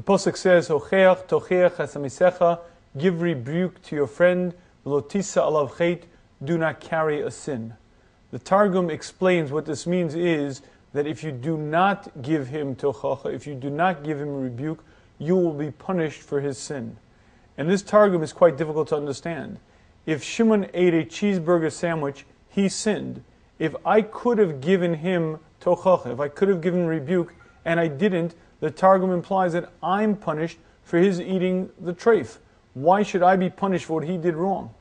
The Pasuk says, Hocheach tocheach hasamisecha, give rebuke to your friend, v'lotisa alav chet, do not carry a sin. The Targum explains what this means is that if you do not give him tochacha, if you do not give him a rebuke, you will be punished for his sin. And this Targum is quite difficult to understand. If Shimon ate a cheeseburger sandwich, he sinned. If I could have given him tochacha, if I could have given rebuke, and I didn't, the Targum implies that I'm punished for his eating the treif. Why should I be punished for what he did wrong?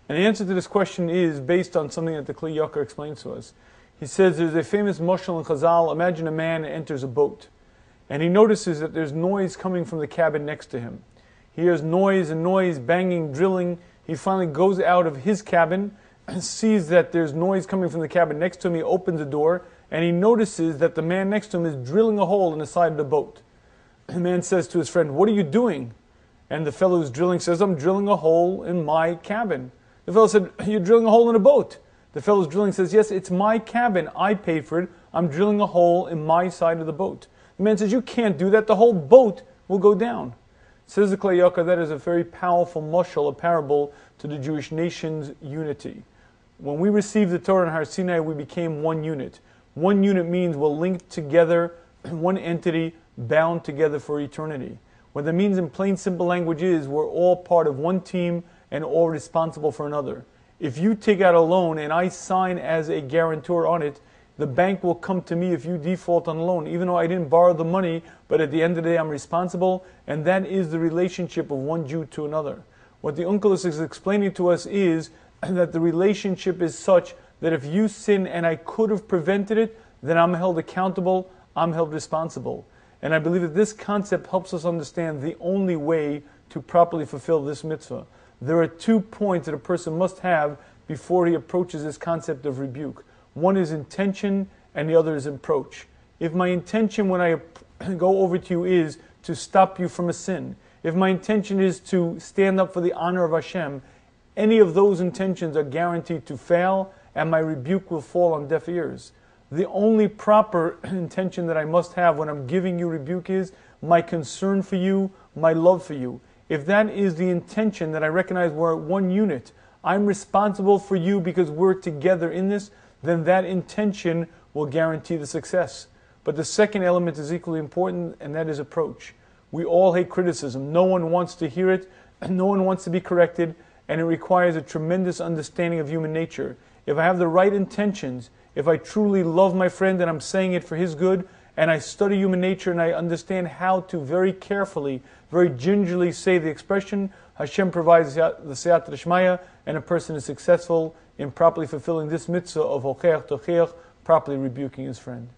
And the answer to this question is based on something that the Kli Yakar explains to us. He says there's a famous mashal in Chazal. Imagine a man enters a boat, and he notices that there's noise coming from the cabin next to him. He hears noise and noise, banging, drilling. He finally goes out of his cabin and sees that there's noise coming from the cabin next to him. He opens the door, and he notices that the man next to him is drilling a hole in the side of the boat. The man says to his friend, "What are you doing?" And the fellow who's drilling says, "I'm drilling a hole in my cabin." The fellow said, "You're drilling a hole in a boat." The fellow who's drilling says, "Yes, it's my cabin. I paid for it. I'm drilling a hole in my side of the boat." The man says, "You can't do that. The whole boat will go down." Says the Kli Yakar, that is a very powerful mashal, a parable to the Jewish nation's unity. When we received the Torah in Har Sinai, we became one unit. One unit means we're linked together, one entity, bound together for eternity. What that means in plain, simple language is we're all part of one team and all responsible for another. If you take out a loan and I sign as a guarantor on it, the bank will come to me if you default on the loan, even though I didn't borrow the money, but at the end of the day I'm responsible, and that is the relationship of one Jew to another. What the Unkelus is explaining to us is that the relationship is such that if you sin and I could have prevented it, then I'm held accountable, I'm held responsible. And I believe that this concept helps us understand the only way to properly fulfill this mitzvah. There are 2 points that a person must have before he approaches this concept of rebuke. One is intention and the other is approach. If my intention when I go over to you is to stop you from a sin, if my intention is to stand up for the honor of Hashem, any of those intentions are guaranteed to fail and my rebuke will fall on deaf ears. The only proper intention that I must have when I'm giving you rebuke is my concern for you, my love for you. If that is the intention that I recognize we're one unit, I'm responsible for you because we're together in this, then that intention will guarantee the success. But the second element is equally important, and that is approach. We all hate criticism. No one wants to hear it, and no one wants to be corrected, and it requires a tremendous understanding of human nature. If I have the right intentions, if I truly love my friend and I'm saying it for his good, and I study human nature and I understand how to very carefully, very gingerly say the expression, Hashem provides the Siyat Rishmaya, and a person is successful in properly fulfilling this mitzvah of Hocheach Tocheach, properly rebuking his friend.